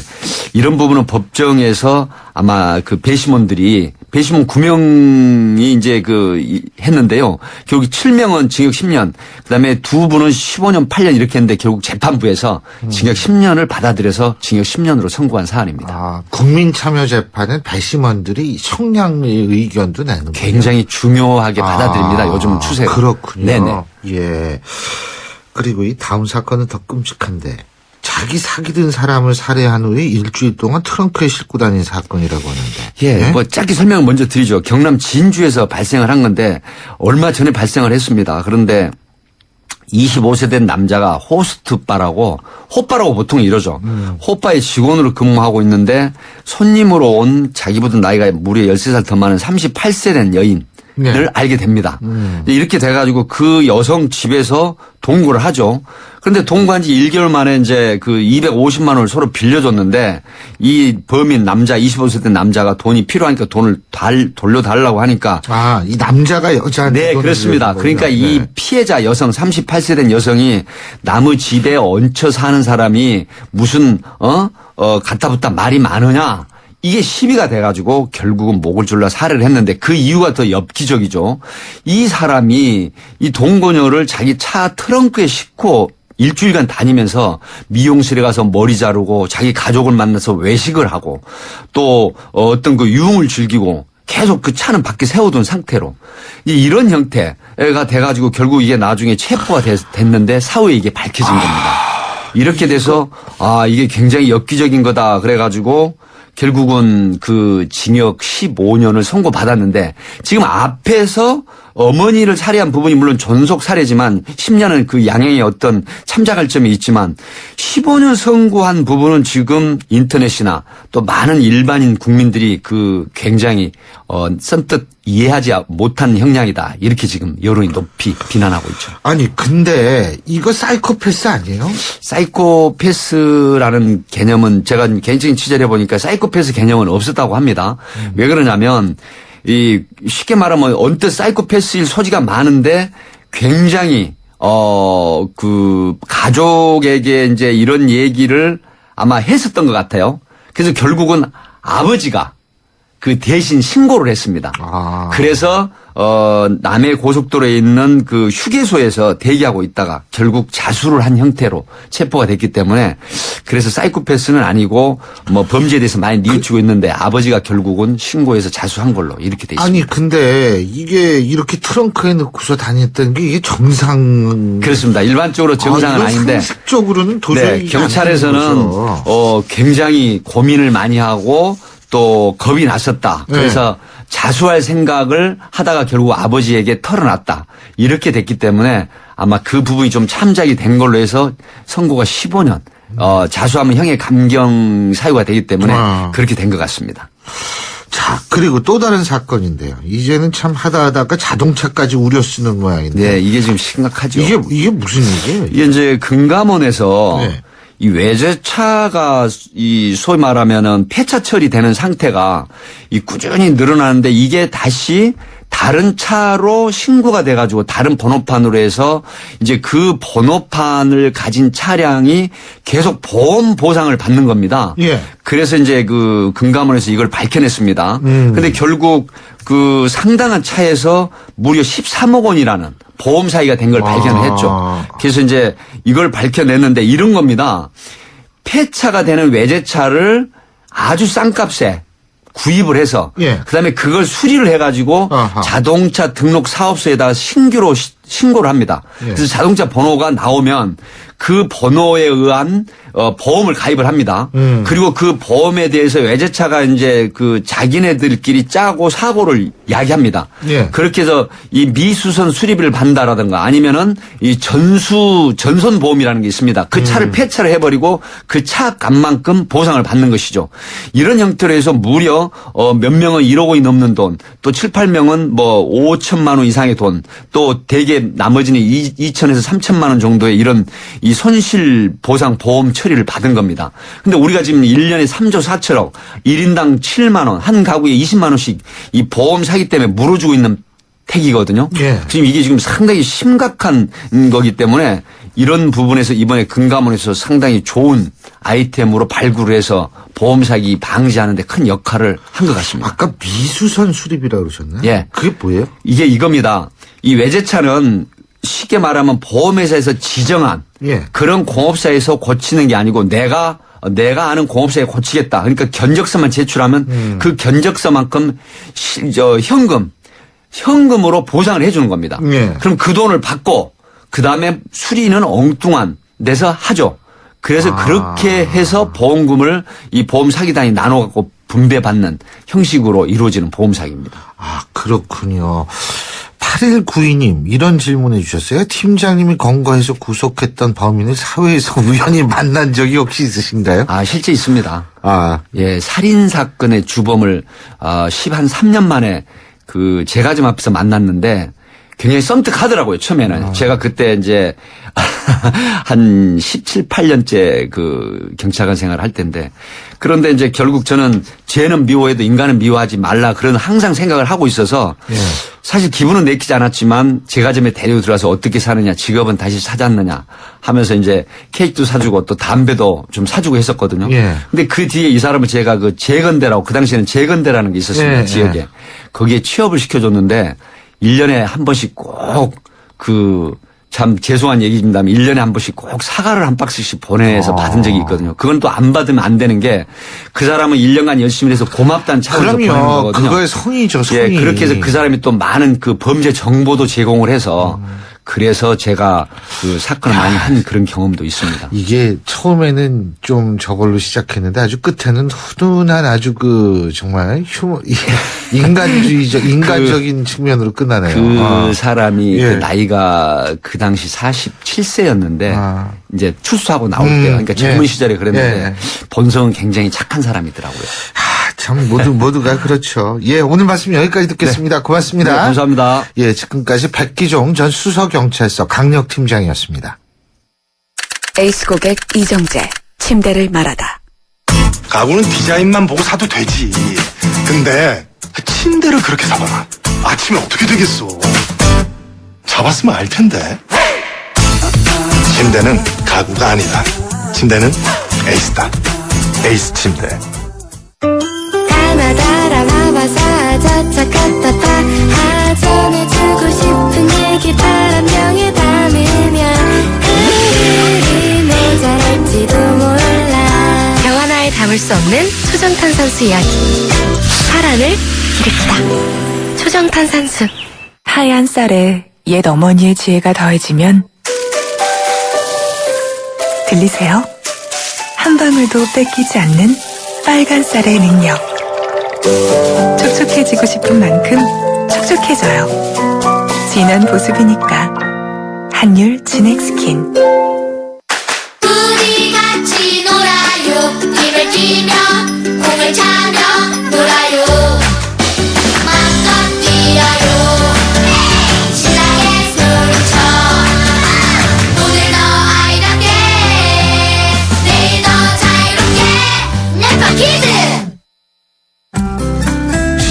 이런 부분은 법정에서 아마 그 배심원들이 배심원 9명이 이제 했는데요. 결국 7명은 징역 10년, 그다음에 2분은 15년, 8년 이렇게 했는데 결국 재판부에서 징역 10년을 받아들여서 징역 10년으로 선고한 사안입니다. 국민참여재판은 배심원들이 형량의 의견도 내는 거예요? 굉장히 중요하게 받아들입니다. 요즘은 추세가. 그렇군요. 네네. 예. 그리고 이 다음 사건은 더 끔찍한데. 자기 사귀던 사람을 살해한 후에 일주일 동안 트렁크에 싣고 다닌 사건이라고 하는데. 뭐 짧게 설명을 먼저 드리죠. 경남 진주에서 발생을 한 건데 얼마 전에 발생을 했습니다. 그런데 25세 된 남자가 호스트바라고 호바라고 보통 이러죠. 호바의 직원으로 근무하고 있는데 손님으로 온 자기보다 나이가 무려 13살 더 많은 38세 된 여인을 알게 됩니다. 이렇게 돼가지고 그 여성 집에서 동거를 하죠. 그런데 동거한 지 1개월 만에 이제 그 250만 원을 서로 빌려줬는데 이 범인 남자 25세 된 남자가 돈이 필요하니까 돈을 돌려달라고 하니까. 이 남자가 여자한테. 네, 그렇습니다. 그러니까 이 피해자 여성 38세 된 여성이 남의 집에 얹혀 사는 사람이 무슨 갖다 붙다 말이 많으냐. 이게 시비가 돼가지고 결국은 목을 졸라 살해를 했는데 그 이유가 더 엽기적이죠. 이 사람이 이 동거녀를 자기 차 트렁크에 싣고 일주일간 다니면서 미용실에 가서 머리 자르고 자기 가족을 만나서 외식을 하고 또 어떤 그 유흥을 즐기고 계속 그 차는 밖에 세워둔 상태로 이런 형태 돼가지고 결국 이게 나중에 체포가 됐는데 사후에 이게 밝혀진 겁니다. 이렇게 돼서 이게 굉장히 엽기적인 거다 그래가지고 결국은 그 징역 15년을 선고받았는데 지금 앞에서 어머니를 살해한 부분이 물론 존속 살해지만 10년은 그 양형의 어떤 참작할 점이 있지만 15년 선고한 부분은 지금 인터넷이나 또 많은 일반인 국민들이 그 굉장히 선뜻 이해하지 못한 형량이다. 이렇게 지금 여론이 높이 비난하고 있죠. 아니 근데 이거 사이코패스 아니에요? 사이코패스라는 개념은 제가 개인적인 취재를 해보니까 사이코패스 개념은 없었다고 합니다. 왜 그러냐면 쉽게 말하면 언뜻 사이코패스일 소지가 많은데 굉장히 그 가족에게 이제 이런 얘기를 아마 했었던 것 같아요. 그래서 결국은 아버지가 그 대신 신고를 했습니다. 그래서 남해 고속도로에 있는 그 휴게소에서 대기하고 있다가 결국 자수를 한 형태로 체포가 됐기 때문에 그래서 사이코패스는 아니고 뭐 범죄에 대해서 많이 뉘우치고 있는데 아버지가 결국은 신고해서 자수한 걸로 이렇게 돼 있습니다. 아니 근데 이게 이렇게 트렁크에 넣고서 다녔던 게 이게 정상 그렇습니다. 일반적으로 정상은 아닌데 상식적으로는 도저히 경찰에서는 굉장히 고민을 많이 하고 또 겁이 났었다. 그래서 자수할 생각을 하다가 결국 아버지에게 털어놨다. 이렇게 됐기 때문에 아마 그 부분이 좀 참작이 된 걸로 해서 선고가 15년. 자수하면 형의 감경 사유가 되기 때문에 그렇게 된 것 같습니다. 자, 그리고 또 다른 사건인데요. 이제는 참 하다가 자동차까지 우려 쓰는 모양인데. 네, 이게 지금 심각하죠. 이게 무슨 일이에요? 이게 이제 금감원에서 이 외제차가 소위 말하면은 폐차 처리되는 상태가 꾸준히 늘어나는데 이게 다시 다른 차로 신고가 돼가지고 다른 번호판으로 해서 이제 그 번호판을 가진 차량이 계속 보험 보상을 받는 겁니다. 그래서 이제 그 금감원에서 이걸 밝혀냈습니다. 근데 결국 그 상당한 차에서 무려 13억 원이라는 보험 사기가 된 걸 발견했죠. 그래서 이제 이걸 밝혀냈는데 이런 겁니다. 폐차가 되는 외제차를 아주 싼 값에 구입을 해서 그다음에 그걸 수리를 해가지고 자동차 등록 사업소에다가 신규로 신고를 합니다. 그래서 자동차 번호가 나오면 그 번호에 의한 보험을 가입을 합니다. 그리고 그 보험에 대해서 외제차가 이제 그 자기네들끼리 짜고 사고를 야기합니다. 그렇게 해서 이 미수선 수리비를 받는다라든가 아니면은 이 전손 보험이라는 게 있습니다. 그 차를 폐차를 해버리고 그 차 값만큼 보상을 받는 것이죠. 이런 형태로 해서 무려 몇 명은 1억 원이 넘는 돈, 또 7, 8명은 뭐 5천만 원 이상의 돈, 또 대개 나머지는 2천에서 3천만 원 정도의 이런 이 손실 보상 보험 처리를 받은 겁니다. 근데 우리가 지금 1년에 3조 4천억, 1인당 7만 원, 한 가구에 20만 원씩 이 보험 사기 때문에 물어주고 있는 택이거든요. 지금 이게 지금 상당히 심각한 거기 때문에 이런 부분에서 이번에 금감원에서 상당히 좋은 아이템으로 발굴을 해서 보험 사기 방지하는 데 큰 역할을 한 것 같습니다. 아까 미수선 수리비라고 그러셨나요? 그게 뭐예요? 이게 이겁니다. 이 외제차는 쉽게 말하면 보험회사에서 지정한 그런 공업사에서 고치는 게 아니고 내가 아는 공업사에 고치겠다. 그러니까 견적서만 제출하면 그 견적서만큼 현금으로 보상을 해주는 겁니다. 그럼 그 돈을 받고 그다음에 수리는 엉뚱한 데서 하죠. 그래서 그렇게 해서 보험금을 이 보험 사기단이 나눠갖고 분배받는 형식으로 이루어지는 보험 사기입니다. 그렇군요. 8192님 이런 질문해 주셨어요. 팀장님이 검거해서 구속했던 범인을 사회에서 우연히 만난 적이 혹시 있으신가요? 실제 있습니다. 예, 살인 사건의 주범을 한 3년 만에 그 제가 좀 앞에서 만났는데 굉장히 썸뜩하더라고요, 처음에는. 제가 그때 이제 한 17, 18년째 그 경찰관 생활을 할 텐데 그런데 이제 결국 저는 죄는 미워해도 인간은 미워하지 말라 그런 항상 생각을 하고 있어서 사실 기분은 내키지 않았지만 제가 점에 데리고 들어와서 어떻게 사느냐, 직업은 다시 찾았느냐 하면서 이제 케이크도 사주고 또 담배도 좀 사주고 했었거든요. 근데 그 뒤에 이 사람을 제가 그 재건대라고 그 당시에는 재건대라는 게 있었습니다, 지역에. 거기에 취업을 시켜줬는데 1년에 한 번씩 꼭 그 참 죄송한 얘기입니다만 1년에 한 번씩 꼭 사과를 한 박스씩 보내서 받은 적이 있거든요. 그건 또 안 받으면 안 되는 게 그 사람은 1년간 열심히 해서 고맙다는 차원에서 보내는 거거든요. 그거의 성의죠, 성의. 예, 그렇게 해서 그 사람이 또 많은 그 범죄 정보도 제공을 해서 그래서 제가 그 사건을 많이 한 그런 경험도 있습니다. 이게 처음에는 좀 저걸로 시작했는데 아주 끝에는 훈훈한 아주 그 정말 인간적인 측면으로 끝나네요. 그 사람이 예. 그 나이가 그 당시 47세였는데 이제 출소하고 나올 때요. 그러니까 젊은 예. 시절에 그랬는데 예. 본성은 굉장히 착한 사람이더라고요. 참 모두가 그렇죠. 예, 오늘 말씀 여기까지 듣겠습니다. 고맙습니다. 네, 감사합니다. 예, 지금까지 백기종 전 수서경찰서 강력팀장이었습니다. 에이스 고객 이정재, 침대를 말하다. 가구는 디자인만 보고 사도 되지. 근데 침대를 그렇게 사봐라. 아침에 어떻게 되겠어. 잡았으면 알 텐데. 침대는 가구가 아니다. 침대는 에이스다. 에이스 침대. 가나다라 마바사 자차카타파 하전해주고 싶은 얘기 바람 명에 담으면 그들이 모자랄지도 몰라. 병 하나에 담을 수 없는 초정탄산수 이야기. 파란을 일으키다. 초정탄산수. 하얀 쌀에 옛 어머니의 지혜가 더해지면 들리세요? 한 방울도 뺏기지 않는 빨간 쌀의 능력. 촉촉해지고 싶은 만큼 촉촉해져요. 진한 보습이니까 한율 진액 스킨. 우리 같이 놀아요. 힘을 주며 공을 차며 놀아요. 마음껏 뛰어요. 신나게 소리쳐. 오늘 너 아이답게 내일 너 자유롭게 래퍼키즈.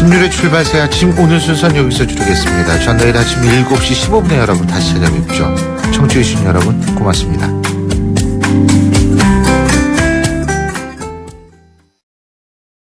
신율의 출발새 아침 오늘 순서는 여기서 줄이겠습니다. 전 내일 아침 7시 15분에 여러분 다시 찾아뵙죠. 청취해주신 여러분 고맙습니다.